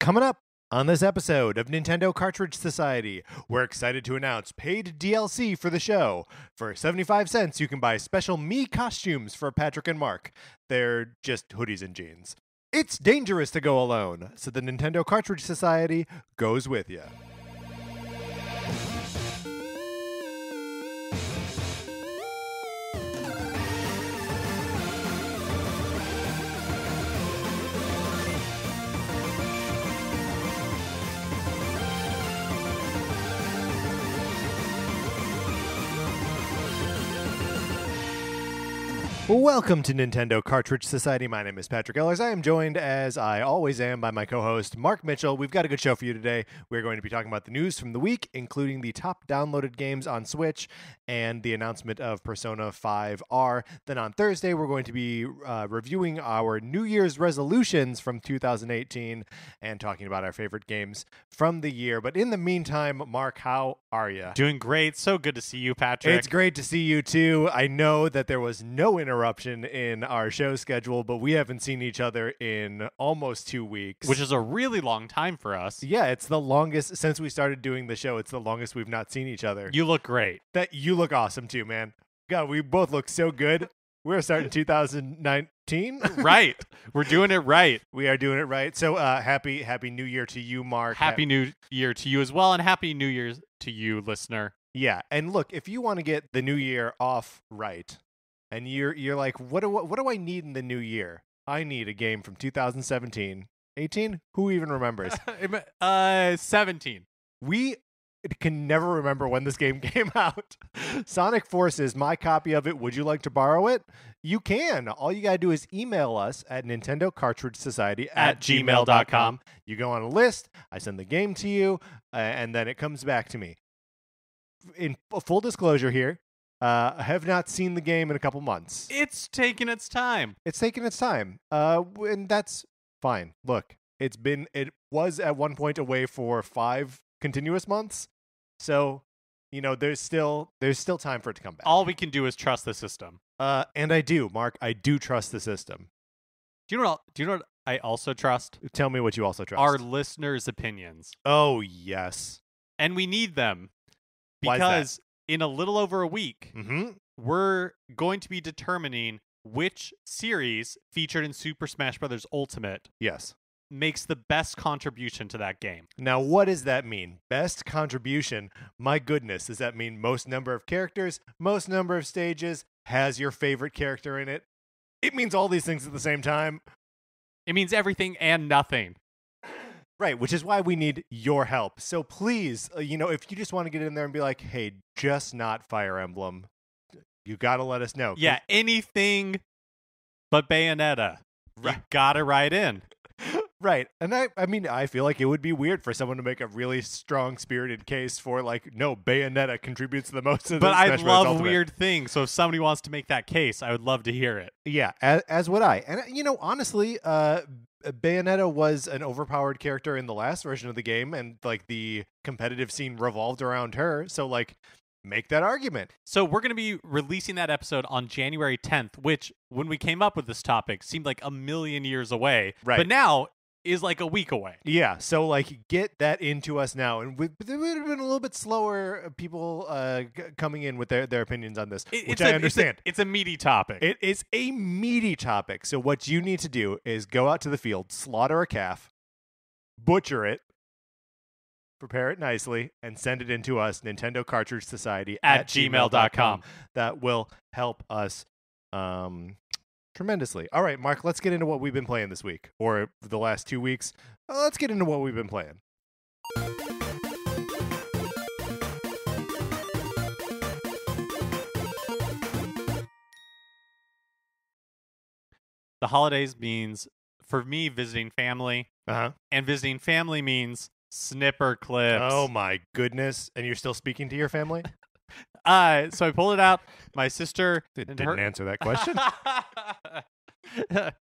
Coming up on this episode of Nintendo Cartridge Society, we're excited to announce paid DLC for the show. For 75 cents, you can buy special Mii costumes for Patrick and Mark. They're just hoodies and jeans. It's dangerous to go alone, so the Nintendo Cartridge Society goes with you. Welcome to Nintendo Cartridge Society. My name is Patrick Ellers. I am joined, as I always am, by my co-host, Mark Mitchell. We've got a good show for you today. We're going to be talking about the news from the week, including the top downloaded games on Switch and the announcement of Persona 5R. Then on Thursday, we're going to be reviewing our New Year's resolutions from 2018 and talking about our favorite games from the year. But in the meantime, Mark, how are you? Doing great. So good to see you, Patrick. It's great to see you, too. I know that there was no interruption in our show schedule, but we haven't seen each other in almost 2 weeks. Which is a really long time for us. Yeah, it's the longest since we started doing the show. It's the longest we've not seen each other. You look great. You look awesome, too, man. God, we both look so good. We're starting 2019. Right. We're doing it right. We are doing it right. So happy New Year to you, Mark. Happy New Year to you as well, and Happy New Year's to you, listener. Yeah, and look, if you want to get the new year off right, and you're like, what do I need in the new year? I need a game from 2017. 18? Who even remembers? 17. We can never remember when this game came out. Sonic Forces, my copy of it. Would you like to borrow it? You can. All you got to do is email us at nintendocartridgesociety@gmail.com. You go on a list. I send the game to you, and then it comes back to me. In full disclosure here, I have not seen the game in a couple months. It's taking its time. And that's fine. Look, it was at one point away for 5 continuous months. So, there's still time for it to come back. All we can do is trust the system. And I do, Mark. I do trust the system. Do you know what I also trust? Tell me what you also trust. Our listeners' opinions. Oh, yes. And we need them. Why is Because in a little over a week, Mm-hmm. we're going to be determining which series featured in Super Smash Bros. Ultimate Yes. makes the best contribution to that game. Now, what does that mean? Best contribution? My goodness, does that mean most number of characters, most number of stages, has your favorite character in it? It means all these things at the same time. It means everything and nothing. Right, which is why we need your help. So please, if you just want to get in there and be like, hey, just not Fire Emblem, you got to let us know. Yeah, anything but Bayonetta. Right. You gotta write in. Right. And I feel like it would be weird for someone to make a really strong spirited case for no, Bayonetta contributes the most to the But I Smash Bros. love Ultimate. weird things, so if somebody wants to make that case, I would love to hear it. Yeah, as would I. And honestly, Bayonetta was an overpowered character in the last version of the game, and the competitive scene revolved around her. So make that argument. So we're going to be releasing that episode on January 10th, which when we came up with this topic seemed like a million years away. Right. But now is like a week away. Yeah, so get that into us now. And it would have been a little bit slower, people coming in with their opinions on this, which I understand. It's a meaty topic. It is a meaty topic. So what you need to do is go out to the field, slaughter a calf, butcher it, prepare it nicely, and send it in to us, Nintendo Cartridge Society at gmail.com. That will help us tremendously. All right, Mark, let's get into what we've been playing this week, or the last 2 weeks. Let's get into what we've been playing. The holidays means, for me, visiting family. Uh-huh. And visiting family means snipper clips. Oh, my goodness. And you're still speaking to your family? So I pulled it out. My sister... Didn't answer that question.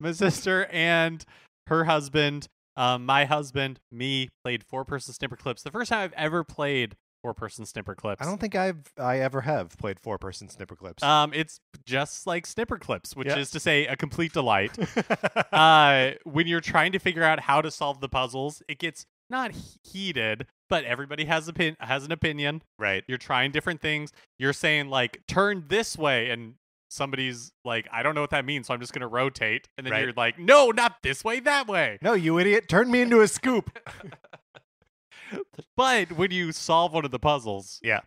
My sister and her husband, my husband, me, played 4-person snipper clips. The first time I've ever played four-person snipper clips. I don't think I ever have played 4-person snipper clips. It's just like snipper clips, which Yeah. is to say a complete delight. When you're trying to figure out how to solve the puzzles, it gets not heated, but everybody has an opinion. Right. You're trying different things. You're saying like turn this way, and somebody's like, I don't know what that means, so I'm just gonna rotate. And then Right. you're like, no, not this way, that way. No, you idiot! Turn me into a scoop. But when you solve one of the puzzles, Yeah.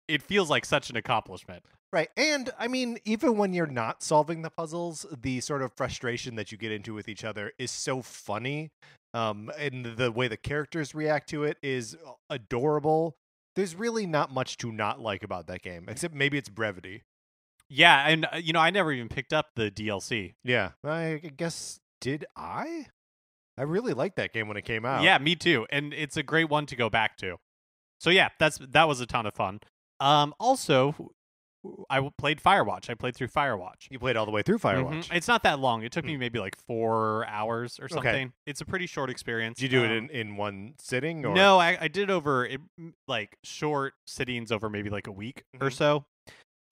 it feels like such an accomplishment. Right. And I mean, even when you're not solving the puzzles, the sort of frustration that you get into with each other is so funny. And the way the characters react to it is adorable. There's really not much to not like about that game, except maybe its brevity. Yeah, and I never even picked up the DLC. Yeah. I guess, did I? I really liked that game when it came out. Yeah, me too. And it's a great one to go back to. So yeah, that was a ton of fun. Also, I played Firewatch. I played through Firewatch. You played all the way through Firewatch. It's not that long. It took me maybe like 4 hours or something. Okay. It's a pretty short experience. Did you do it in one sitting? Or? No, I did over like short sittings over maybe like a week or so.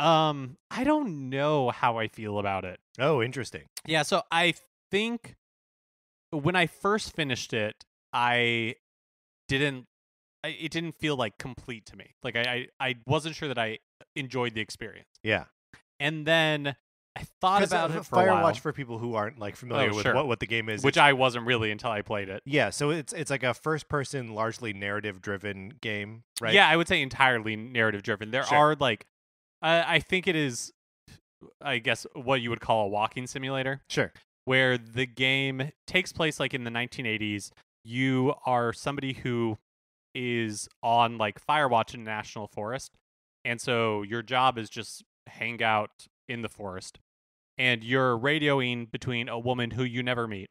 I don't know how I feel about it. Oh, interesting. Yeah, so I think when I first finished it, it didn't feel like complete to me. Like I wasn't sure that I enjoyed the experience. Yeah. And then I thought about it for a Firewatch, while. for people who aren't like familiar with sure. what the game is, Which I wasn't really until I played it. Yeah, so it's like a first-person, largely narrative-driven game, right? Yeah, I would say entirely narrative driven. There Sure. are like, I think it is, I guess, what you would call a walking simulator. Sure. Where the game takes place like in the 1980s. You are somebody who is on like Firewatch in a national forest. And so your job is just hang out in the forest. And you're radioing between a woman who you never meet.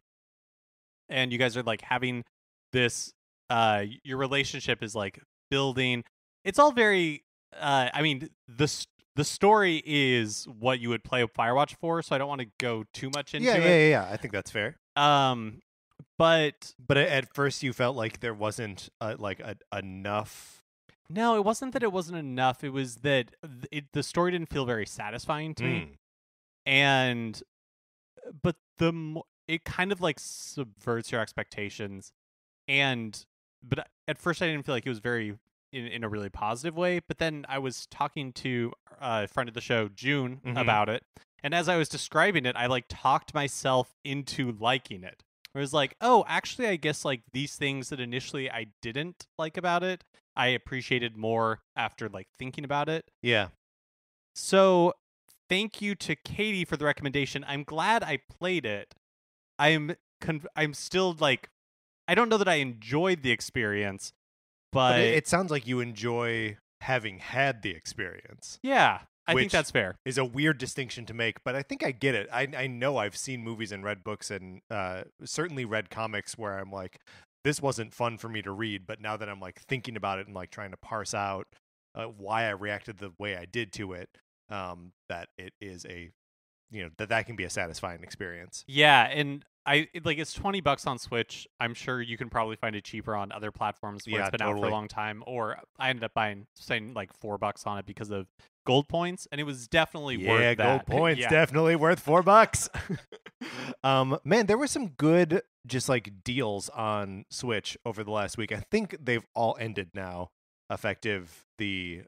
And you guys are like having this, your relationship is like building. It's all very, I mean, the story is what you would play Firewatch for, so I don't want to go too much into it. Yeah. I think that's fair. But at first you felt like there wasn't enough. No, it wasn't that it wasn't enough. It was that the story didn't feel very satisfying to me. And but it kind of like subverts your expectations. But at first I didn't feel like it was very in a really positive way. But then I was talking to a friend of the show, June, about it. And as I was describing it, I like talked myself into liking it. It was like, oh, actually, I guess like these things that initially I didn't like about it, I appreciated more after like thinking about it. Yeah. So thank you to Katie for the recommendation. I'm glad I played it. I'm still like, I don't know that I enjoyed the experience, but it sounds like you enjoy having had the experience. Yeah. I think that's fair. Is a weird distinction to make, but I think I get it. I know I've seen movies and read books and certainly read comics where I'm like, this wasn't fun for me to read, but now that I'm like thinking about it and like trying to parse out why I reacted the way I did to it, that it is that can be a satisfying experience. Yeah, and it's $20 on Switch. I'm sure you can probably find it cheaper on other platforms where it's been out for a long time. Or I ended up saying like $4 on it because of gold points, and it was definitely worth that. Yeah, gold points definitely worth $4. Man, there were some good just like deals on Switch over the last week. I think they've all ended now, effective the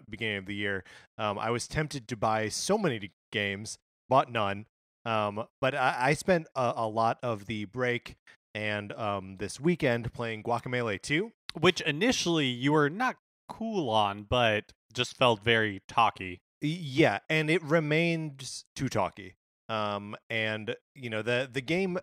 beginning of the year. I was tempted to buy so many games, bought none. But I spent a lot of the break and this weekend playing Guacamelee 2. Which initially you were not cool on, but just felt very talky. Yeah, and it remained too talky. And the game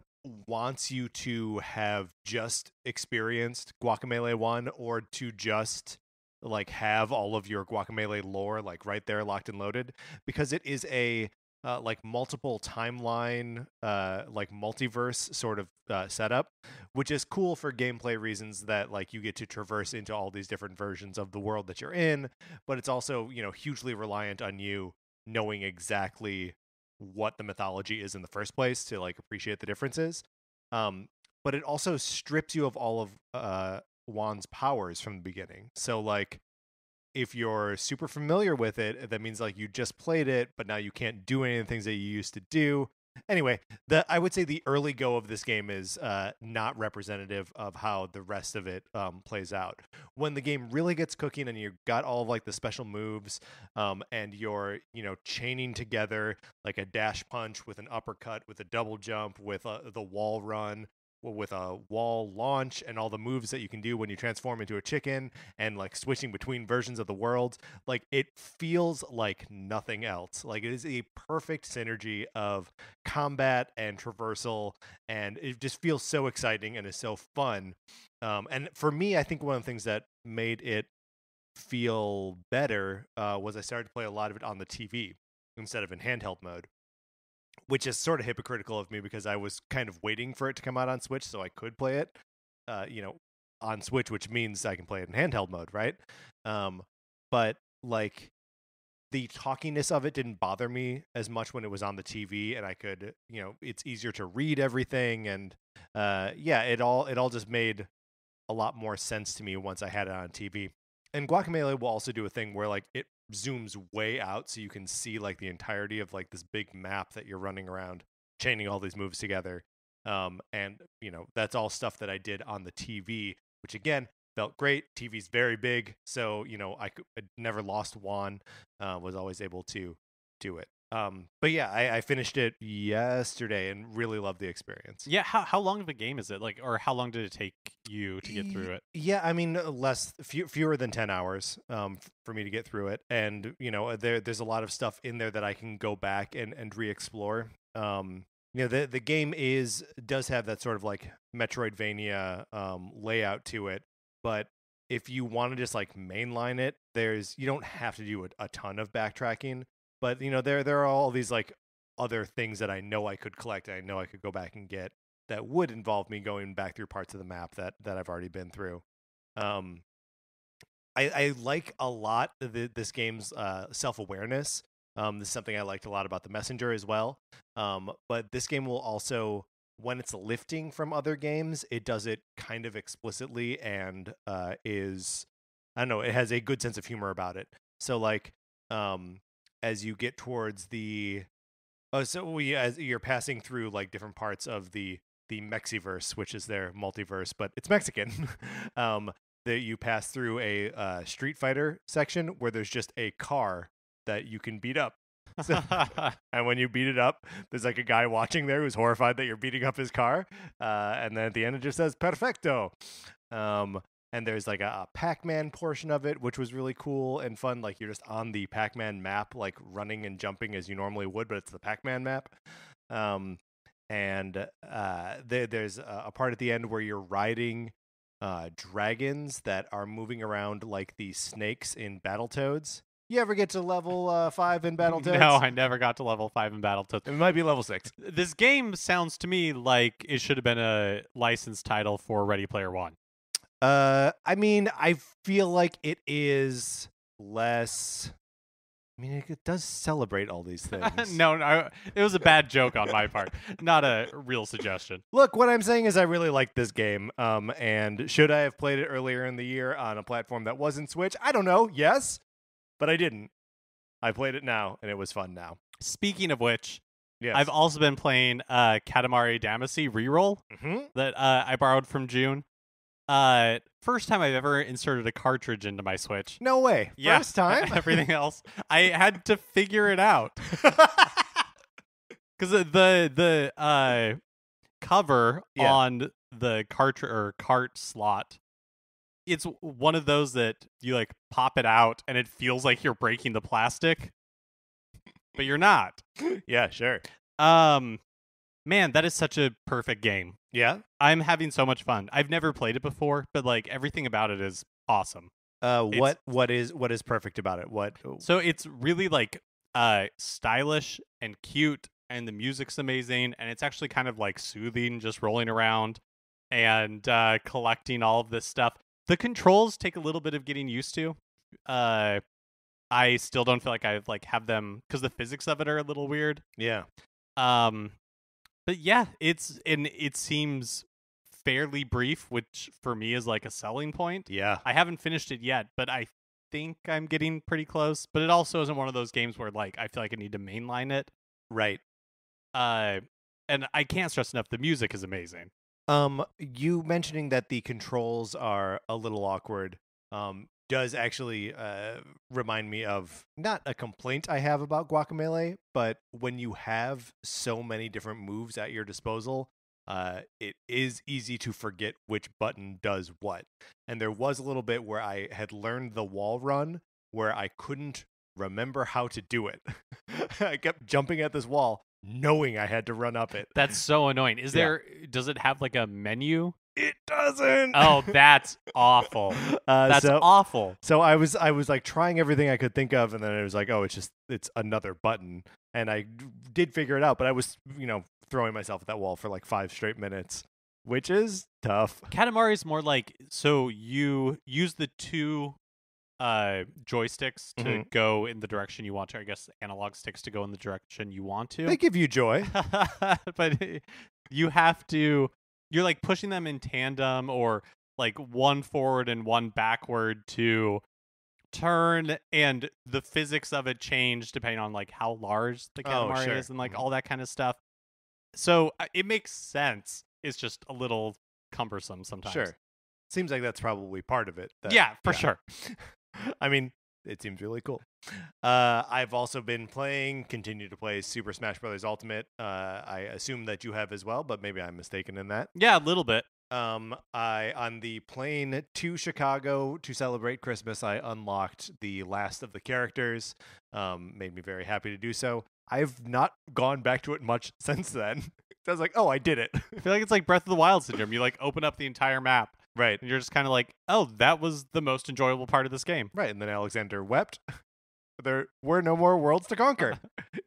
wants you to have just experienced Guacamelee 1 or to just like have all of your Guacamelee lore like right there locked and loaded, because it is a like multiple timeline, like multiverse sort of setup, which is cool for gameplay reasons that like you get to traverse into all these different versions of the world that you're in, but it's also, hugely reliant on you knowing exactly what the mythology is in the first place to like appreciate the differences. But it also strips you of all of Juan's powers from the beginning. So like if you're super familiar with it, that means like you just played it, but now you can't do any of the things that you used to do. Anyway, I would say the early go of this game is not representative of how the rest of it plays out. When the game really gets cooking and you've got all of like the special moves, and you're chaining together like a dash punch with an uppercut, with a double jump, with the wall run, with a wall launch, and all the moves that you can do when you transform into a chicken, and like switching between versions of the world, like it feels like nothing else. Like it is a perfect synergy of combat and traversal, and it just feels so exciting and is so fun. And for me, I think one of the things that made it feel better was I started to play a lot of it on the TV instead of in handheld mode, which is sort of hypocritical of me because I was kind of waiting for it to come out on Switch so I could play it, on Switch, which means I can play it in handheld mode, right? But like the talkiness of it didn't bother me as much when it was on the TV, and I could, it's easier to read everything, and it all just made a lot more sense to me once I had it on TV. And Guacamelee will also do a thing where like it zooms way out so you can see like the entirety of like this big map that you're running around, chaining all these moves together. And that's all stuff that I did on the TV, which again felt great. TV's very big, so I never lost one. Was always able to do it. But yeah, I finished it yesterday and really loved the experience. Yeah, how long of a game is it? Like, or how long did it take you to get through it? Yeah, I mean, fewer than 10 hours for me to get through it. And, there's a lot of stuff in there that I can go back and re-explore. The game does have that sort of like Metroidvania layout to it, but if you want to just like mainline it, you don't have to do a ton of backtracking. But there are all these like other things that I know I could collect, and I know I could go back and get, that would involve me going back through parts of the map that I've already been through. I like a lot this game's self-awareness. This is something I liked a lot about The Messenger as well. But this game will also, when it's lifting from other games, it does it kind of explicitly, and I don't know, it has a good sense of humor about it. So like, as you get towards as you're passing through like different parts of the Mexiverse, which is their multiverse, but it's Mexican. That you pass through a Street Fighter section where there's just a car that you can beat up. And when you beat it up, there's like a guy watching there who's horrified that you're beating up his car. And then at the end, it just says "Perfecto." And there's like a Pac-Man portion of it, which was really cool and fun. Like you're just on the Pac-Man map, like running and jumping as you normally would, but it's the Pac-Man map. And there's a part at the end where you're riding dragons that are moving around like the snakes in Battletoads. You ever get to level 5 in Battletoads? No, I never got to level 5 in Battletoads. It might be level 6. This game sounds to me like it should have been a licensed title for Ready Player One. I mean, I feel like it is less. I mean, it does celebrate all these things. No, it was a bad joke on my part, not a real suggestion. Look, what I'm saying is I really like this game. And should I have played it earlier in the year on a platform that wasn't Switch? I don't know. Yes, but I didn't. I played it now, and it was fun now. Speaking of which, yes. I've also been playing Katamari Damacy Reroll that I borrowed from June. First time I've ever inserted a cartridge into my Switch. No way. Yeah. First time? Everything else, I had to figure it out. Because the cover on the cartridge or cart slot, it's one of those that you like pop it out and it feels like you're breaking the plastic, but you're not. Yeah, sure. Man, that is such a perfect game. Yeah? I'm having so much fun. I've never played it before, but like everything about it is awesome. What is perfect about it? So it's really like stylish and cute, and the music's amazing, and it's actually kind of like soothing, just rolling around and collecting all of this stuff. The controls take a little bit of getting used to. I still don't feel like I like have them because the physics of it are a little weird. Yeah. But yeah, it seems fairly brief, which for me is like a selling point. Yeah. I haven't finished it yet, but I think I'm getting pretty close, but it also isn't one of those games where like I feel like I need to mainline it. Right. And I can't stress enough, the music is amazing. You mentioning that the controls are a little awkward, does actually remind me of not a complaint I have about Guacamelee, but when you have so many different moves at your disposal, it is easy to forget which button does what. And there was a little bit where I had learned the wall run where I couldn't remember how to do it. I kept jumping at this wall knowing I had to run up it. That's so annoying. Does it have like a menu? It doesn't. Oh, that's awful. That's awful. So I was like trying everything I could think of, and then it was like, oh, it's another button. And I did figure it out, but I was, throwing myself at that wall for like 5 straight minutes, which is tough. Katamari is more like, so you use the 2 joysticks to go in the direction you want to. I guess analog sticks to go in the direction you want to. They give you joy. But you're like pushing them in tandem, or like one forward and one backward to turn, and the physics of it change depending on like how large the Katamari is and like all that kind of stuff. So it makes sense. It's just a little cumbersome sometimes. Sure. Seems like that's probably part of it. Sure. I mean, it seems really cool. I've also been continue to play Super Smash Bros. Ultimate. I assume that you have as well, but maybe I'm mistaken in that. Yeah, a little bit. On the plane to Chicago to celebrate Christmas, I unlocked the last of the characters. Made me very happy to do so. I've not gone back to it much since then. I was like, oh, I did it. I feel like it's like Breath of the Wild syndrome. You like open up the entire map. Right. And you're just kind of like, oh, that was the most enjoyable part of this game. Right. And then Alexander wept. There were no more worlds to conquer,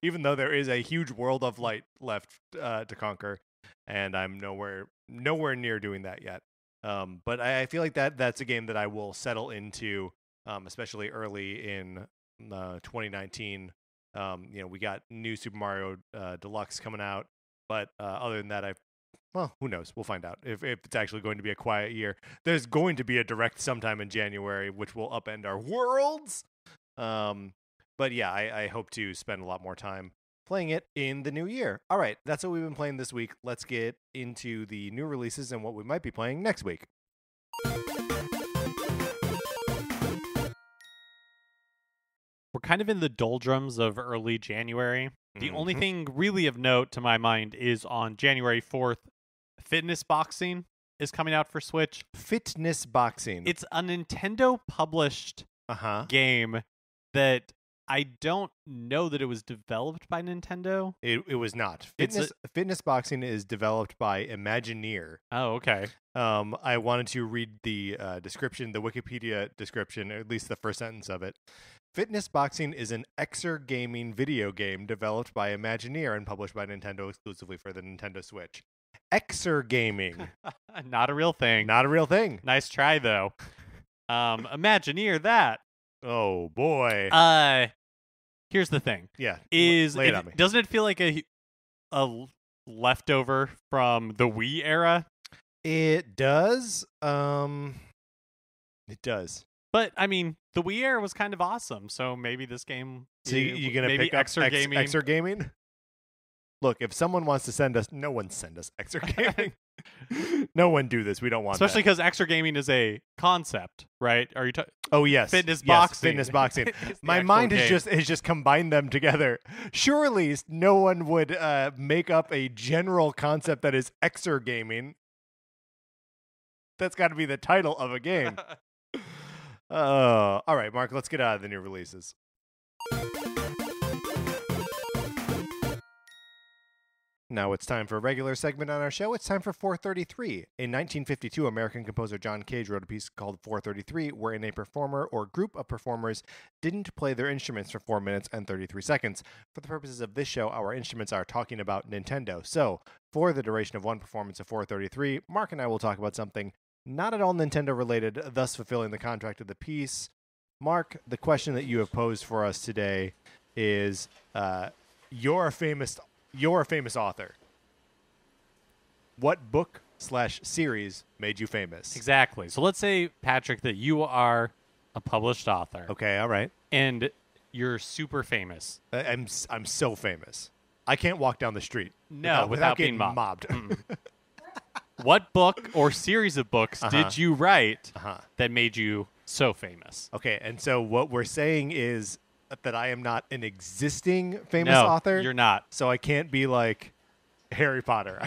even though there is a huge world of light left to conquer. And I'm nowhere near doing that yet. But I feel like that's a game that I will settle into, especially early in 2019. We got new Super Mario Deluxe coming out. But other than that, who knows? We'll find out if it's actually going to be a quiet year. There's going to be a direct sometime in January, which will upend our worlds. But yeah, I hope to spend a lot more time playing it in the new year. All right, that's what we've been playing this week. Let's get into the new releases and what we might be playing next week. We're kind of in the doldrums of early January. The only thing really of note to my mind is on January 4th, Fitness Boxing is coming out for Switch. Fitness Boxing. It's a Nintendo published game that I don't know that it was developed by Nintendo. It was not. Fitness Boxing is developed by Imagineer. Oh, okay. I wanted to read the description, the Wikipedia description, or at least the first sentence of it. Fitness Boxing is an exergaming video game developed by Imagineer and published by Nintendo exclusively for the Nintendo Switch. Exergaming. Not a real thing. Not a real thing. Nice try, though. Imagineer that. Oh, boy. Here's the thing. Yeah. Lay it on me. Doesn't it feel like a leftover from the Wii era? It does. It does. But, I mean, the Wii era was kind of awesome, so maybe this game... So you're going to pick up Exergaming? Look, if someone wants to send us... No one send us Exergaming. No one do this. We don't want Especially because Exergaming is a concept, right? Are you talking... Oh, yes. Fitness Boxing. Fitness Boxing. My mind has just combined them together. Surely no one would make up a general concept that is Exergaming. That's got to be the title of a game. All right, Mark, let's get out of the new releases. Now it's time for a regular segment on our show. It's time for 433. In 1952, American composer John Cage wrote a piece called 433, wherein a performer or group of performers didn't play their instruments for 4 minutes and 33 seconds. For the purposes of this show, our instruments are talking about Nintendo. So, for the duration of one performance of 433, Mark and I will talk about something not at all Nintendo related, thus fulfilling the contract of the piece. Mark, the question that you have posed for us today is, you're a famous author. What book/series made you famous? Exactly. So let's say, Patrick, that you are a published author, Okay, all right. and you're super famous. I'm so famous. I can't walk down the street No, without being getting mobbed. mobbed. What book or series of books did you write Uh-huh. that made you so famous? Okay, and so what we're saying is that I am not an existing famous No, author. you're not. So I can't be like Harry Potter.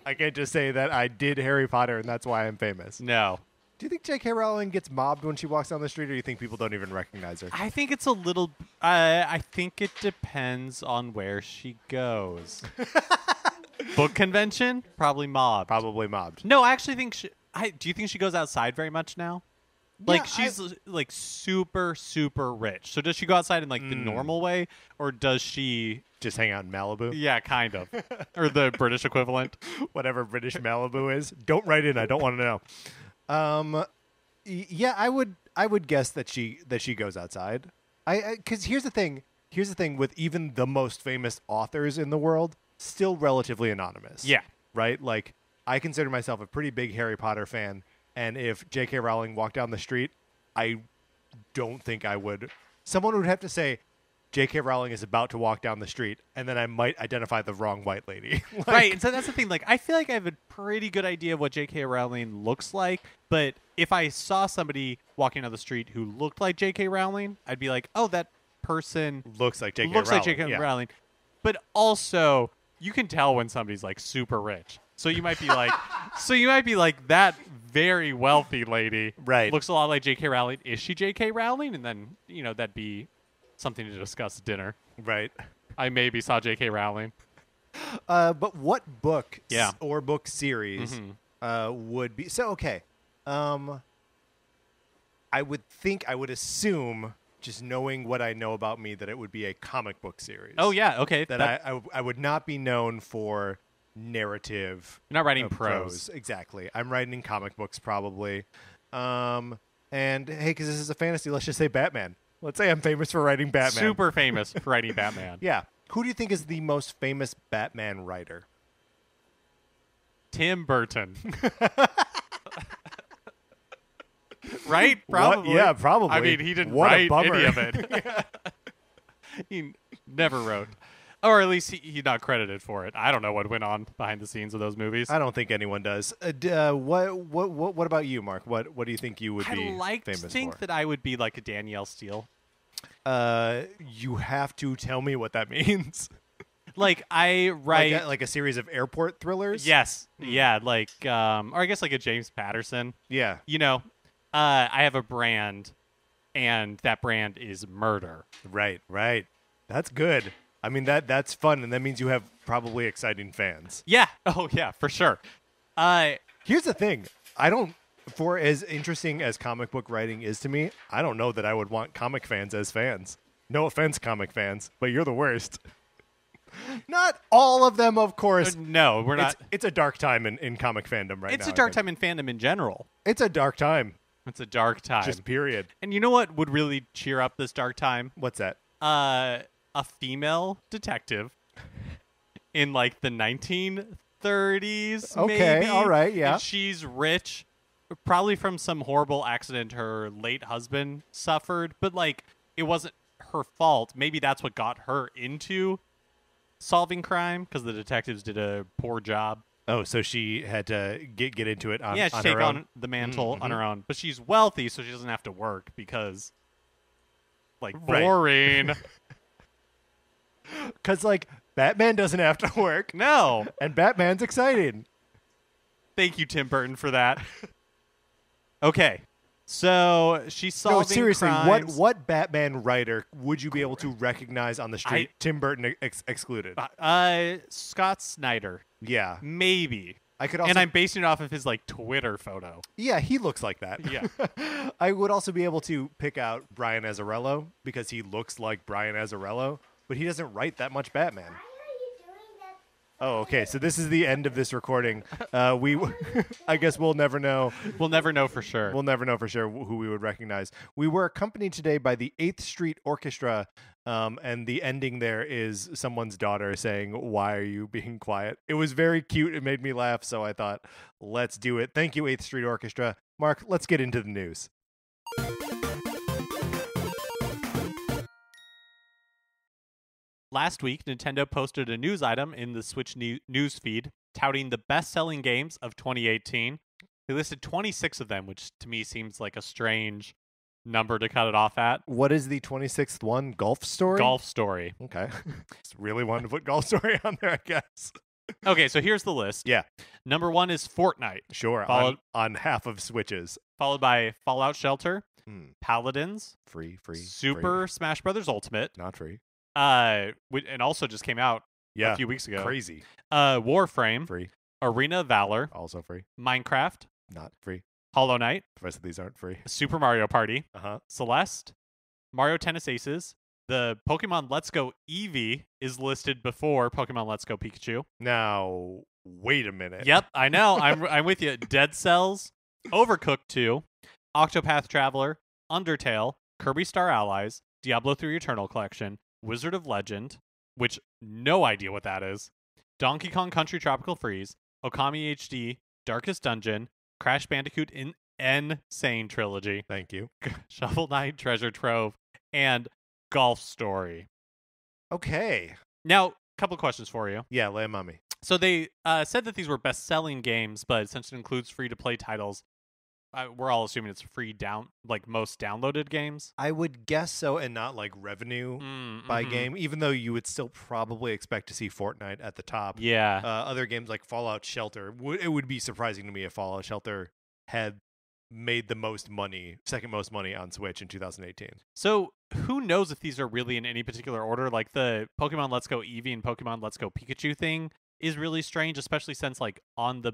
I can't just say that I did Harry Potter and that's why I'm famous. No. Do you think J.K. Rowling gets mobbed when she walks down the street, or do you think people don't even recognize her? I think it's a little. I think it depends on where she goes. Book convention, probably mobbed. Probably mobbed. No, I actually think she. Do you think she goes outside very much now? Like Yeah, she's like super super rich. So does she go outside in like the normal way, or does she? Just hang out in Malibu? Yeah, kind of, or the British equivalent. Whatever British Malibu is. Don't write in. I don't want to know. Yeah, I would guess that she goes outside. Because here's the thing with even the most famous authors in the world, still relatively anonymous. Yeah. Right? Like, I consider myself a pretty big Harry Potter fan, and if J.K. Rowling walked down the street, I don't think I would. Someone would have to say, J.K. Rowling is about to walk down the street, and then I might identify the wrong white lady. Like, Right, and so that's the thing. Like, I feel like I have a pretty good idea of what J.K. Rowling looks like, but if I saw somebody walking down the street who looked like J.K. Rowling, I'd be like, oh, that person looks like J.K. looks Rowling. like J.K. Yeah. Rowling. But also, you can tell when somebody's like super rich. So you might be like, that very wealthy lady Right. looks a lot like J.K. Rowling. Is she J.K. Rowling? And then, that'd be something to discuss at dinner. Right. I maybe saw J.K. Rowling. But what book Yeah. or book series would be so okay? I would assume, just knowing what I know about me, that it would be a comic book series. Oh, yeah, okay. That I would not be known for narrative. You're not writing prose. Exactly. I'm writing in comic books probably. And hey, because this is a fantasy, let's just say Batman. Let's say I'm famous for writing Batman. Super famous for writing Batman. Yeah. Who do you think is the most famous Batman writer? Tim Burton. Right? Probably. Yeah, probably. I mean, he didn't What a write bummer. any of it. He never wrote. Or at least he's not credited for it. I don't know what went on behind the scenes of those movies. I don't think anyone does. What about you, Mark? What do you think you would be I like to famous think for? that I would be like a Danielle Steele. You have to tell me what that means. Like I write like a series of airport thrillers. Yes. Yeah, like or I guess like a James Patterson. Yeah. I have a brand, and that brand is murder. Right. That's good. I mean that's fun, and that means you have probably exciting fans. Yeah. Oh, yeah, for sure. Here's the thing. For as interesting as comic book writing is to me, I don't know that I would want comic fans as fans. No offense, comic fans, but you're the worst. Not all of them, of course. No, we're not. It's a dark time in comic fandom right now. It's a dark time in fandom in general. It's a dark time. It's a dark time. Just period. And you know what would really cheer up this dark time? What's that? A female detective in like the 1930s. Okay, maybe. all right, yeah. And she's rich, probably from some horrible accident her late husband suffered, but like it wasn't her fault. Maybe that's what got her into solving crime, because the detectives did a poor job. Oh, so she had to get into it on Yeah, she on take her on own? the mantle on her own. But she's wealthy, so she doesn't have to work because, like, Right. boring. Because, like, Batman doesn't have to work, No. and Batman's exciting. Thank you, Tim Burton, for that. Okay. So she's solving No, seriously, crimes. what Batman writer would you be able to recognize on the street? Tim Burton excluded. Scott Snyder. Yeah. Maybe. I could also... And I'm basing it off of his, like, Twitter photo. Yeah, he looks like that. Yeah. I would also be able to pick out Brian Azzarello, because he looks like Brian Azzarello, but he doesn't write that much Batman. Oh, okay. So this is the end of this recording. I guess we'll never know. We'll never know for sure. We'll never know for sure who we would recognize. We were accompanied today by the 8th Street Orchestra, and the ending there is someone's daughter saying, "Why are you being quiet?" It was very cute. It made me laugh, so I thought, let's do it. Thank you, 8th Street Orchestra. Mark, let's get into the news. last week, Nintendo posted a news item in the Switch news feed touting the best-selling games of 2018. They listed 26 of them, which to me seems like a strange number to cut it off at. What is the 26th one? Golf Story? Golf Story. Okay. Just really wanted to put Golf Story on there, I guess. Okay, so here's the list. Yeah. Number 1 is Fortnite. Sure, on half of Switches. Followed by Fallout Shelter, Paladins, free, Super Smash Brothers Ultimate, not free. And also just came out a few weeks ago. Crazy. Warframe, Free. Arena of Valor, Also free. Minecraft, Not free. Hollow Knight, The rest of these aren't free. Super Mario Party, Uh-huh. Celeste, Mario Tennis Aces. The Pokemon Let's Go Eevee is listed before Pokemon Let's Go Pikachu. Now, wait a minute. Yep, I know. I'm with you. Dead Cells, Overcooked 2, Octopath Traveler, Undertale, Kirby Star Allies, Diablo 3 Eternal Collection, Wizard of Legend, which no idea what that is, Donkey Kong Country Tropical Freeze, Okami HD, Darkest Dungeon, Crash Bandicoot Insane Trilogy, Thank you. Shovel Knight Treasure Trove, and Golf Story. Okay. Now, a couple questions for you. Yeah, lay 'em on me. So they said that these were best-selling games, but since it includes free-to-play titles, we're all assuming it's free most downloaded games. I would guess so, and not like revenue by game, even though you would still probably expect to see Fortnite at the top. Yeah. Other games like Fallout Shelter, it would be surprising to me if Fallout Shelter had made the second most money on Switch in 2018. So who knows if these are really in any particular order? Like the Pokemon Let's Go Eevee and Pokemon Let's Go Pikachu thing is really strange, especially since like on the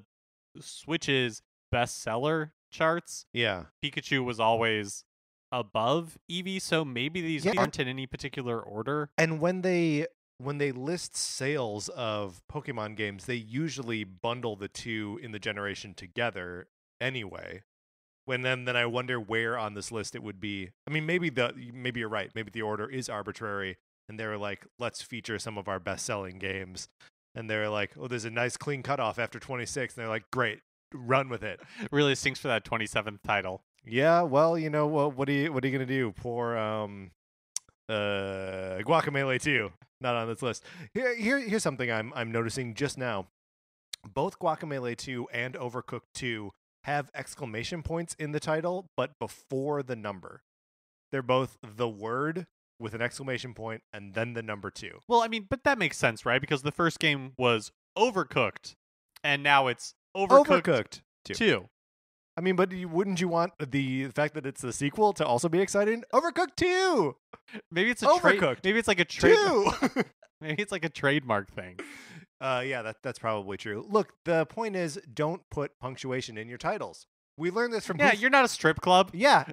Switch's bestseller charts, Pikachu was always above Eevee, so maybe these aren't in any particular order. And when they list sales of Pokemon games, they usually bundle the two in the generation together anyway. Then I wonder where on this list it would be. I mean, maybe you're right. Maybe the order is arbitrary, and they were like, let's feature some of our best-selling games. And they're like, oh, there's a nice clean cutoff after 26. And they're like, great, run with it. Really stinks for that 27th title. Yeah, well, you know what are you gonna do? Poor Guacamelee 2, not on this list. Here's something I'm noticing just now. Both Guacamelee 2 and Overcooked 2 have exclamation points in the title, but before the number. They're both the word with an exclamation point and then the number 2. Well, I mean, but that makes sense, right? Because the first game was Overcooked, and now it's Overcooked 2. I mean, but wouldn't you want the fact that it's the sequel to also be exciting? Overcooked 2. Maybe it's Overcooked. Maybe it's like a trade. 2. Maybe it's like a trademark thing. Yeah, that's probably true. Look, the point is, don't put punctuation in your titles. We learned this from... Yeah, you're not a strip club. Yeah.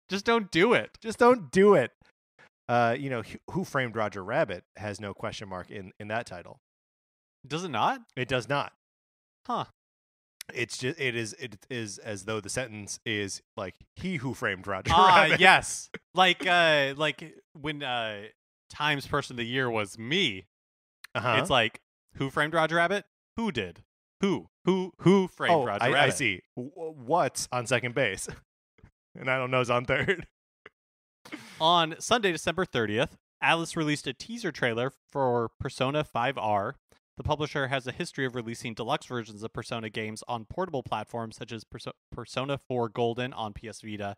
Just don't do it. Just don't do it. Who Framed Roger Rabbit has no question mark in that title. Does it not? It does not. Huh. It is as though the sentence is like, he who framed Roger Rabbit. Yes. Like when Times Person of the Year was me. It's like, who framed Roger Rabbit? Who did? Who framed Roger Rabbit? I see. What's on second base? And I don't know who's on third. On Sunday, December 30th, Atlas released a teaser trailer for Persona 5R. The publisher has a history of releasing deluxe versions of Persona games on portable platforms such as Persona 4 Golden on PS Vita,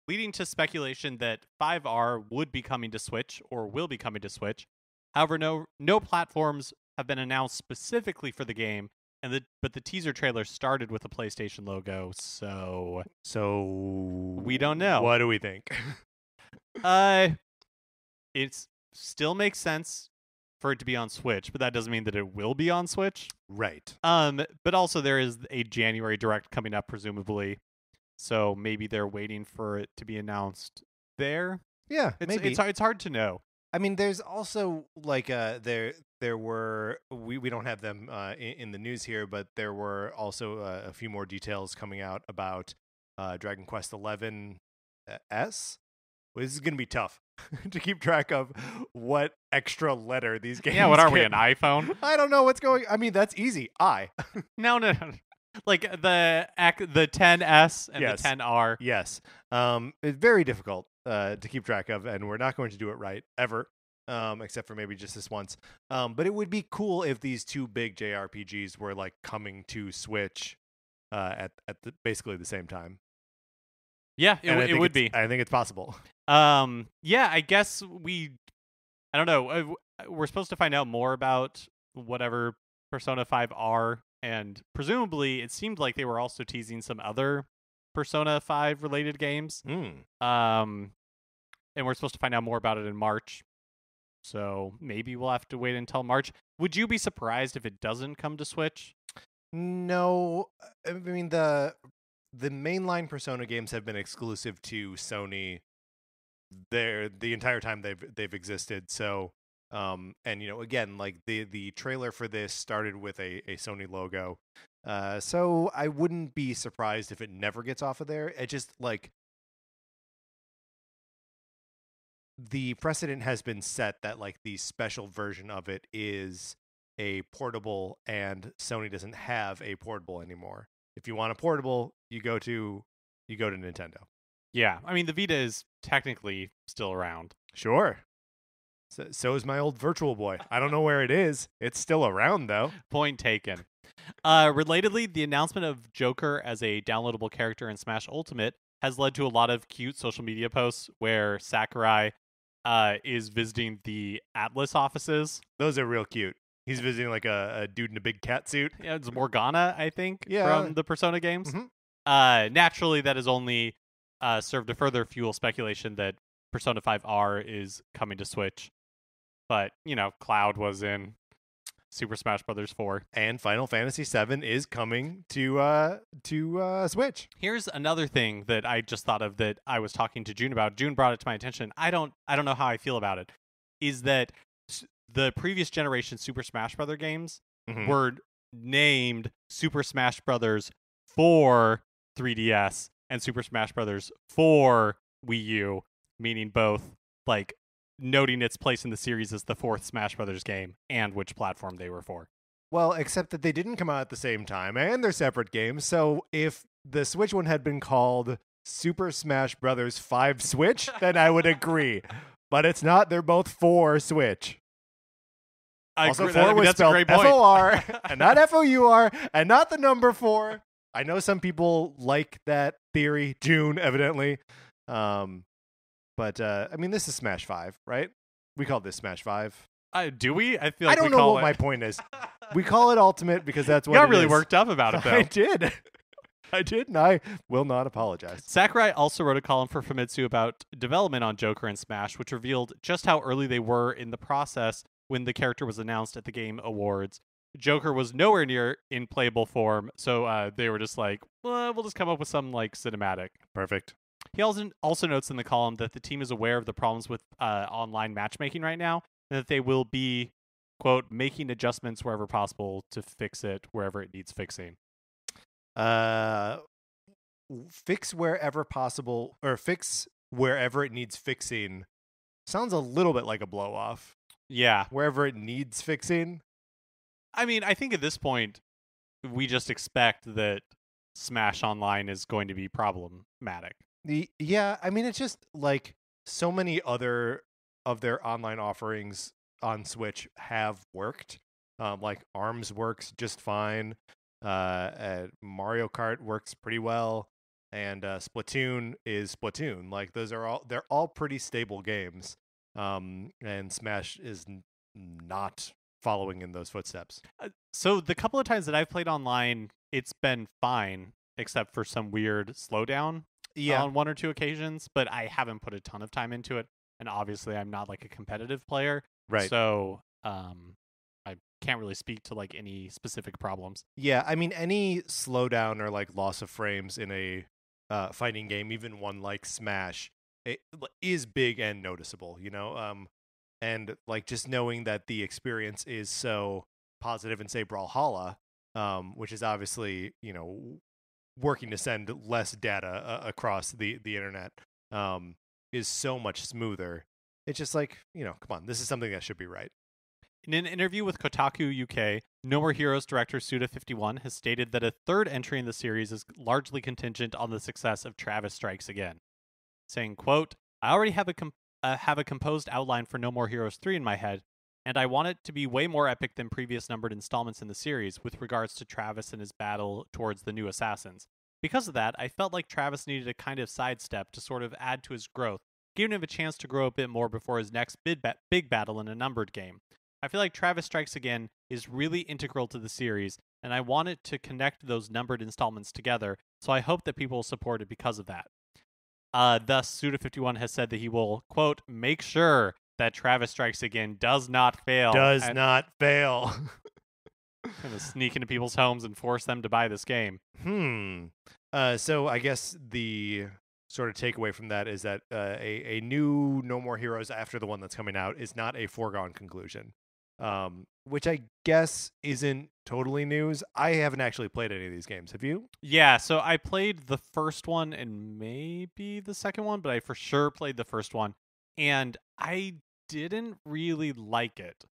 leading to speculation that 5R would be coming to Switch or will be coming to Switch. However, no platforms have been announced specifically for the game, but the teaser trailer started with a PlayStation logo, so we don't know. What do we think? It still makes sense for it to be on Switch, but that doesn't mean that it will be on Switch. Right. But also there is a January Direct coming up, presumably, so maybe they're waiting for it to be announced there. Yeah, maybe. It's hard to know. I mean, there's also like there were we don't have them in the news here, but there were also a few more details coming out about Dragon Quest XI S. Well, this is going to be tough to keep track of what extra letter these games. Yeah, what are we, an iPhone? I don't know what's going. I mean, that's easy. No. Like the 10S and yes. the 10R. Yes. It's very difficult to keep track of, and we're not going to do it right ever. except for maybe just this once. But it would be cool if these two big JRPGs were like coming to Switch at basically the same time. Yeah, it would be. I think it's possible. Yeah, I guess I don't know. We're supposed to find out more about whatever Persona 5 are, and presumably it seemed like they were also teasing some other Persona 5 related games. And we're supposed to find out more about it in March. So maybe we'll have to wait until March. Would you be surprised if it doesn't come to Switch? No. I mean, the mainline Persona games have been exclusive to Sony the entire time they've existed. So and again, like the trailer for this started with a Sony logo. So I wouldn't be surprised if it never gets off of there. It just like the precedent has been set that like the special version of it is a portable, and Sony doesn't have a portable anymore. If you want a portable, you go to Nintendo. Yeah, I mean the Vita is technically still around. Sure. So is my old Virtual Boy. I don't know where it is. It's still around though. Point taken. Relatedly, the announcement of Joker as a downloadable character in Smash Ultimate has led to a lot of cute social media posts where Sakurai is visiting the Atlas offices. Those are real cute. He's visiting like a dude in a big cat suit. Yeah, it's Morgana, I think, from the Persona games. Mm-hmm. Naturally, that has only served to further fuel speculation that Persona 5R is coming to Switch. But, Cloud was in Super Smash Bros. 4. And Final Fantasy VII is coming to Switch. Here's another thing that I just thought of that I was talking to June about. June brought it to my attention. I don't know how I feel about it. Is that the previous generation Super Smash Bros. Games were named Super Smash Bros. For 3DS and Super Smash Bros. For Wii U, meaning both, like, noting its place in the series as the fourth Smash Brothers game and which platform they were for. Well, except that they didn't come out at the same time, and they're separate games. So if the Switch one had been called Super Smash Bros. 5 Switch, then I would agree. But it's not. They're both for Switch. Also, 4 was spelled F-O-R, and not F-O-U-R, and not the number 4. I know some people like that theory, June, evidently. But I mean, this is Smash 5, right? We call this Smash 5. Do we? I feel like I don't know what my point is. We call it Ultimate because that's what you got it really is. Worked up about it, though. I did, and I will not apologize. Sakurai also wrote a column for Famitsu about development on Joker and Smash, which revealed just how early they were in the process when the character was announced at the Game Awards. Joker was nowhere near in playable form, so they were just like, well, we'll just come up with some like cinematic. Perfect. He also notes in the column that the team is aware of the problems with online matchmaking right now, and that they will be, quote, making adjustments wherever possible to fix it wherever it needs fixing. Fix wherever possible, or fix wherever it needs fixing sounds a little bit like a blow-off. Yeah. Wherever it needs fixing. I mean, I think at this point, we just expect that Smash Online is going to be problematic. Yeah, I mean, it's just like so many other of their online offerings on Switch have worked. Like ARMS works just fine. Mario Kart works pretty well, and Splatoon is Splatoon. Like they're all pretty stable games. And Smash is not following in those footsteps. So the couple of times that I've played online, it's been fine, except for some weird slowdown. Yeah. On one or two occasions, but I haven't put a ton of time into it, and obviously I'm not like a competitive player, right? So I can't really speak to like any specific problems. Yeah, I mean, any slowdown or like loss of frames in a fighting game, even one like Smash, it is big and noticeable, and like just knowing that the experience is so positive in, say, Brawlhalla, which is obviously working to send less data across the internet, is so much smoother. It's just like, come on, this is something that should be right. In an interview with Kotaku UK, No More Heroes director Suda51 has stated that a third entry in the series is largely contingent on the success of Travis Strikes Again, saying, quote, I already have have a composed outline for No More Heroes 3 in my head, and I want it to be way more epic than previous numbered installments in the series with regards to Travis and his battle towards the new assassins. Because of that, I felt like Travis needed a kind of sidestep to sort of add to his growth, giving him a chance to grow a bit more before his next big battle in a numbered game. I feel like Travis Strikes Again is really integral to the series, and I want it to connect those numbered installments together, so I hope that people will support it because of that. Thus, Suda51 has said that he will, quote, make sure that Travis Strikes Again does not fail. Does not fail. Going to sneak into people's homes and force them to buy this game. So I guess the sort of takeaway from that is that a new No More Heroes after the one that's coming out is not a foregone conclusion, which I guess isn't totally news. I haven't actually played any of these games. Have you? Yeah, so I played the first one and maybe the second one, but I for sure played the first one, and I didn't really like it.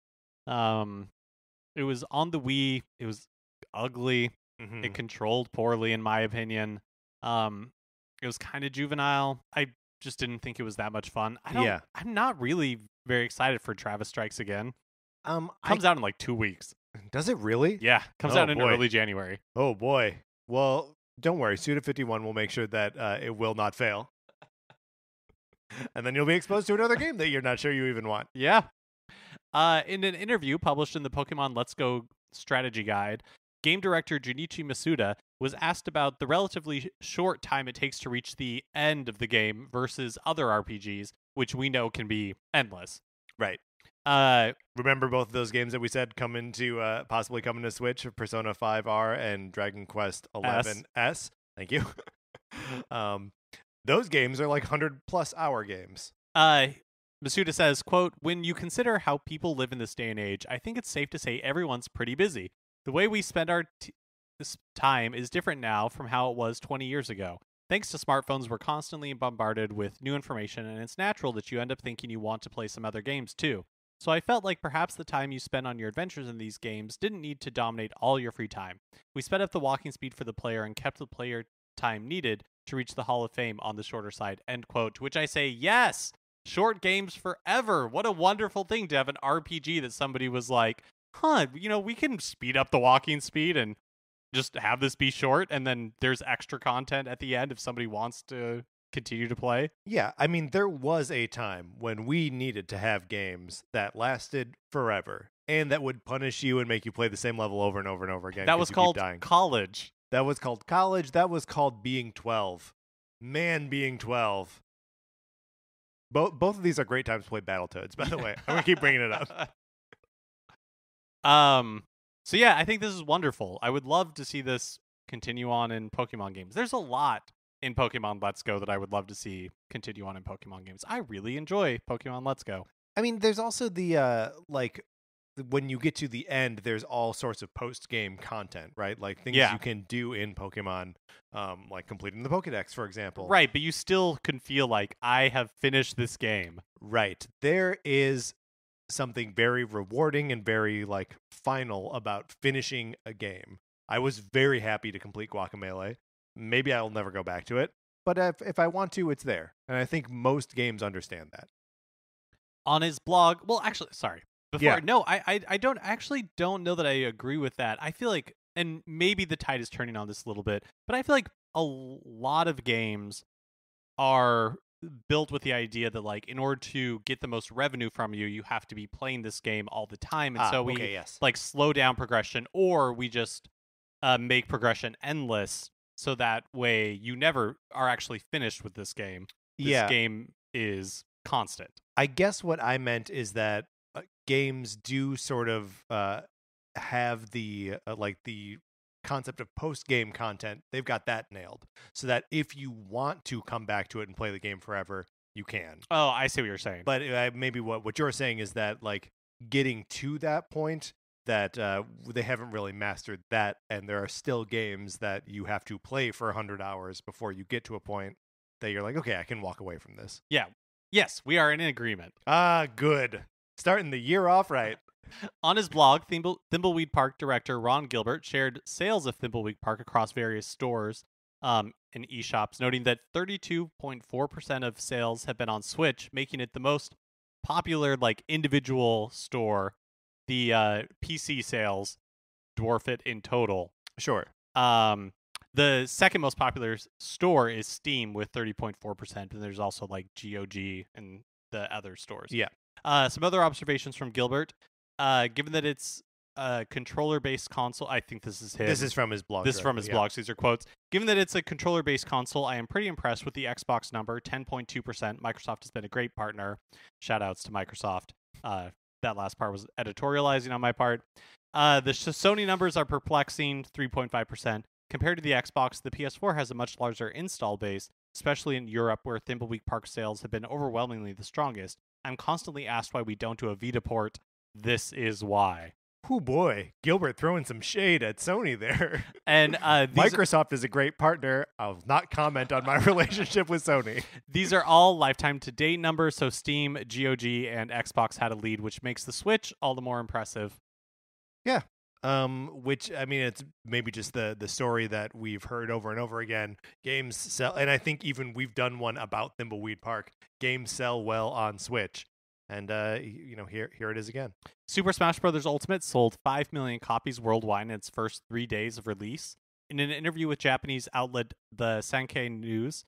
It was on the Wii. It was ugly. Mm-hmm. It controlled poorly, in my opinion. It was kind of juvenile. I just didn't think it was that much fun. I'm not really very excited for Travis Strikes Again. Comes out in like 2 weeks. Does it really? Yeah, comes out in early January. Oh boy. Well, don't worry. Suda51 will make sure that it will not fail. And then you'll be exposed to another game that you're not sure you even want. Yeah. In an interview published in the Pokemon Let's Go strategy guide, game director Junichi Masuda was asked about the relatively short time it takes to reach the end of the game versus other RPGs, which we know can be endless. Right. Remember both of those games that we said possibly coming to Switch, Persona 5R and Dragon Quest 11S. Thank you. Those games are like 100+ hour games. Masuda says, quote, when you consider how people live in this day and age, I think it's safe to say everyone's pretty busy. The way we spend our this time is different now from how it was 20 years ago. Thanks to smartphones, we're constantly bombarded with new information, and it's natural that you end up thinking you want to play some other games too. So I felt like perhaps the time you spend on your adventures in these games didn't need to dominate all your free time. We sped up the walking speed for the player and kept the player time needed to reach the Hall of Fame on the shorter side, end quote. To which I say, yes! Short games forever! What a wonderful thing to have an RPG that somebody was like, we can speed up the walking speed and just have this be short, and then there's extra content at the end if somebody wants to continue to play. Yeah, I mean, there was a time when we needed to have games that lasted forever and that would punish you and make you play the same level over and over and over again. That was called college. That was called college. That was called being 12. Man, being 12. Both of these are great times to play Battletoads, by the way. I'm going to keep bringing it up. So yeah, I think this is wonderful. I would love to see this continue on in Pokemon games. There's a lot in Pokemon Let's Go that I would love to see continue on in Pokemon games. I really enjoy Pokemon Let's Go. I mean, there's also the, when you get to the end, there's all sorts of post-game content, right? Like things you can do in Pokemon, like completing the Pokedex, for example. Right, but you still can feel like, I have finished this game. Right. There is something very rewarding and very, final about finishing a game. I was very happy to complete Guacamelee. Maybe I'll never go back to it, but if I want to, it's there. And I think most games understand that. On his blog, well, actually, sorry. No, I don't know that I agree with that. I feel like, and maybe the tide is turning on this a little bit, but I feel like a lot of games are built with the idea that, in order to get the most revenue from you, you have to be playing this game all the time. And so we, slow down progression, or we just make progression endless. So that way you never are actually finished with this game. This game is constant. I guess what I meant is that games do sort of have the the concept of post-game content. They've got that nailed. So that if you want to come back to it and play the game forever, you can. Oh, I see what you're saying. But maybe what you're saying is that getting to that point, that they haven't really mastered that, and there are still games that you have to play for 100 hours before you get to a point that you're like, okay, I can walk away from this. Yeah. Yes, we are in agreement. Good. Starting the year off right. On his blog, Thimbleweed Park director Ron Gilbert shared sales of Thimbleweed Park across various stores in eShops, noting that 32.4% of sales have been on Switch, making it the most popular like individual store. The PC sales dwarf it in total. Sure. The second most popular store is Steam with 30.4%, and there's also like GOG and the other stores. Yeah. Some other observations from Gilbert. Given that it's a controller-based console, I think this is his. This is from his blog. This is from his blog, so these are quotes. Given that it's a controller-based console, I am pretty impressed with the Xbox number, 10.2%. Microsoft has been a great partner. Shout-outs to Microsoft. That last part was editorializing on my part. The Sony numbers are perplexing, 3.5%. Compared to the Xbox, the PS4 has a much larger install base, especially in Europe, where Thimbleweed Park sales have been overwhelmingly the strongest. I'm constantly asked why we don't do a Vita port. This is why. Oh boy, Gilbert throwing some shade at Sony there. And Microsoft is a great partner. I'll not comment on my relationship with Sony. These are all lifetime to date numbers, so Steam, GOG, and Xbox had a lead, which makes the Switch all the more impressive. Yeah. Which, I mean, it's maybe just the story that we've heard over and over again. Games sell, and I think even we've done one about Thimbleweed Park. Games sell well on Switch. And, here it is again. Super Smash Bros. Ultimate sold 5 million copies worldwide in its first 3 days of release. In an interview with Japanese outlet the Sankei News,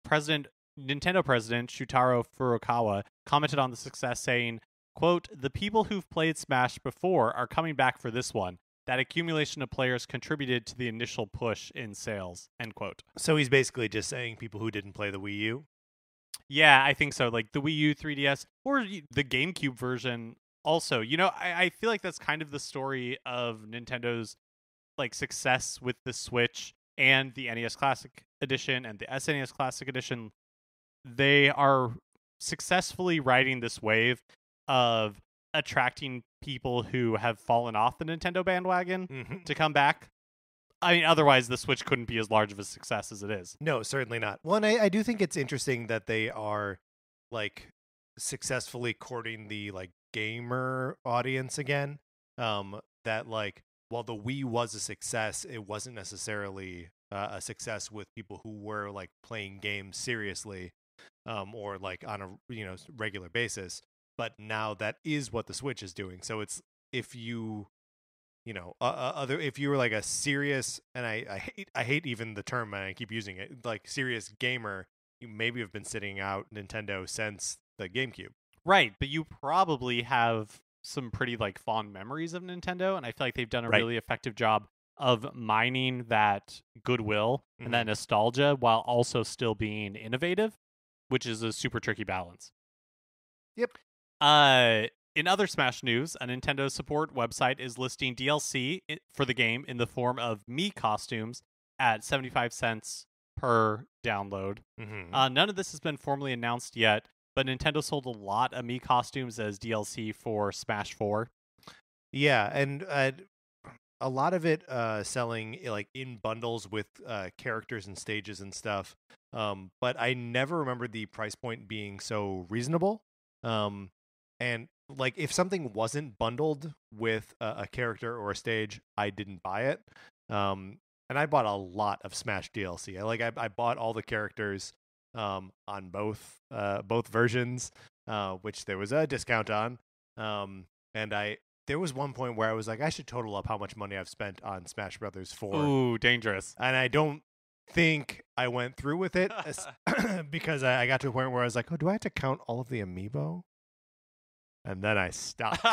Nintendo President Shutaro Furukawa commented on the success, saying, quote, "The people who've played Smash before are coming back for this one. That accumulation of players contributed to the initial push in sales," end quote. So he's basically just saying people who didn't play the Wii U? Yeah, I think so. Like the Wii U, 3DS, or the GameCube version also. I feel like that's kind of the story of Nintendo's like success with the Switch and the NES Classic Edition and the SNES Classic Edition. They are successfully riding this wave of attracting people who have fallen off the Nintendo bandwagon to come back. I mean, otherwise the Switch couldn't be as large of a success as it is. No, certainly not. Well, and I do think it's interesting that they are like successfully courting the like gamer audience again. That like while the Wii was a success, it wasn't necessarily a success with people who were like playing games seriously, or like on a regular basis. But now that is what the Switch is doing. So it's if you if you were like a serious, and I hate even the term, and I keep using it, like serious gamer, you maybe have been sitting out Nintendo since the GameCube. Right, but you probably have some pretty like fond memories of Nintendo, and I feel like they've done a really effective job of mining that goodwill and that nostalgia while also still being innovative, which is a super tricky balance. Yep. In other Smash news, a Nintendo support website is listing DLC for the game in the form of Mii costumes at 75 cents per download. None of this has been formally announced yet, but Nintendo sold a lot of Mii costumes as DLC for Smash 4. Yeah, and a lot of it selling like in bundles with characters and stages and stuff. But I never remember the price point being so reasonable. And like if something wasn't bundled with a character or a stage, I didn't buy it. And I bought a lot of Smash DLC. I bought all the characters on both versions, which there was a discount on. And there was one point where I was like, I should total up how much money I've spent on Smash Brothers 4. Ooh, dangerous. And I don't think I went through with it because I got to a point where I was like, oh, do I have to count all of the amiibo? And then I stopped.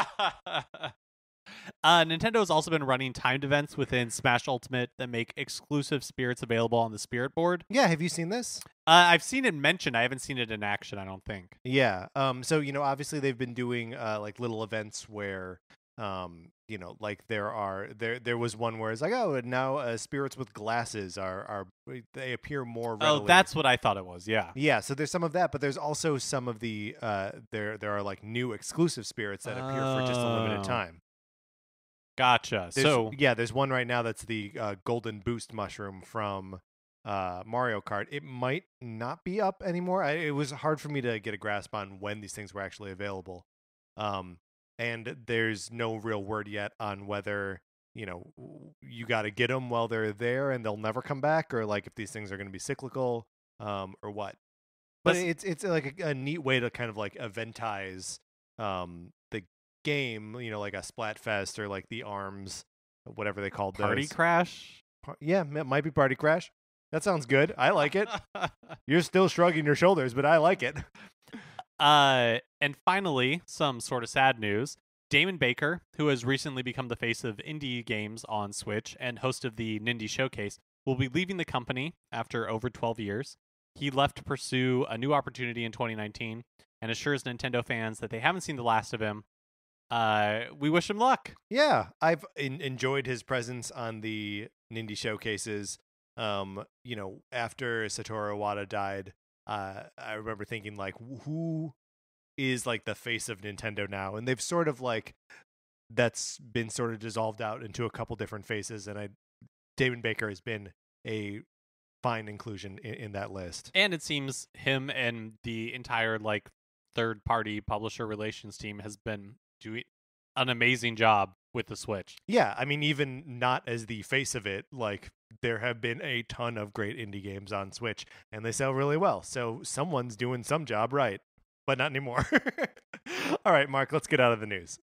Nintendo has also been running timed events within Smash Ultimate that make exclusive spirits available on the Spirit board. Yeah, have you seen this? I've seen it mentioned. I haven't seen it in action, I don't think. Yeah. So, obviously they've been doing like little events where like there was one where it's like, oh, and now spirits with glasses they appear more readily. Oh, that's what I thought it was. Yeah, so there's some of that, but there's also some of the there are like new exclusive spirits that appear for just a limited time. Gotcha. There's one right now that's the golden boost mushroom from Mario Kart. It might not be up anymore. It was hard for me to get a grasp on when these things were actually available. And there's no real word yet on whether you got to get them while they're there and they'll never come back, or like if these things are going to be cyclical, or what. But it's like a neat way to kind of like eventize the game, like a Splatfest or like the ARMS, whatever they called Party those. Crash? Yeah, it might be Party Crash. That sounds good. I like it. You're still shrugging your shoulders, but I like it. And finally, some sort of sad news. Damon Baker, who has recently become the face of indie games on Switch and host of the Nindy Showcase, will be leaving the company after over 12 years. He left to pursue a new opportunity in 2019 and assures Nintendo fans that they haven't seen the last of him. We wish him luck. Yeah, I've enjoyed his presence on the Nindy Showcases. After Satoru Iwata died, I remember thinking, like, who is like the face of Nintendo now? And they've sort of like, that's been sort of dissolved out into a couple different faces. And David Baker has been a fine inclusion in that list. And it seems him and the entire like third-party publisher relations team has been doing an amazing job with the Switch. Yeah, I mean, even not as the face of it, like there have been a ton of great indie games on Switch and they sell really well. So someone's doing some job right, but not anymore. All right, Mark, let's get out of the news.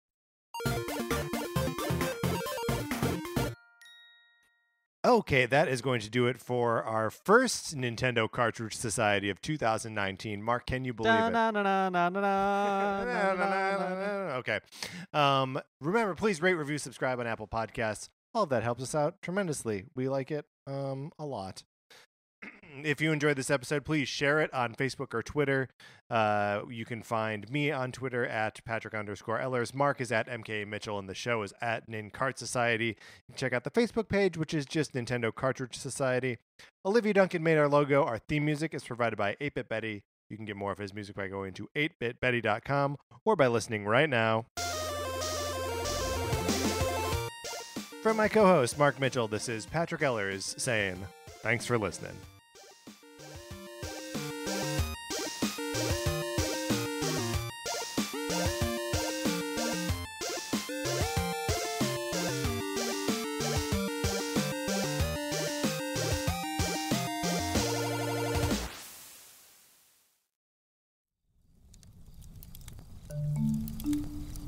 Okay, that is going to do it for our first Nintendo Cartridge Society of 2019. Mark, can you believe it? Okay. Remember, please rate, review, subscribe on Apple Podcasts. All of that helps us out tremendously. We like it a lot. If you enjoyed this episode, please share it on Facebook or Twitter. You can find me on Twitter at Patrick_Ellers. Mark is at MK Mitchell, and the show is at NinCart Society. You can check out the Facebook page, which is just Nintendo Cartridge Society. Olivia Duncan made our logo. Our theme music is provided by 8-Bit Betty. You can get more of his music by going to 8bitbetty.com or by listening right now. From my co-host, Mark Mitchell, this is Patrick Ellers saying, thanks for listening.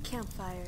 Campfire.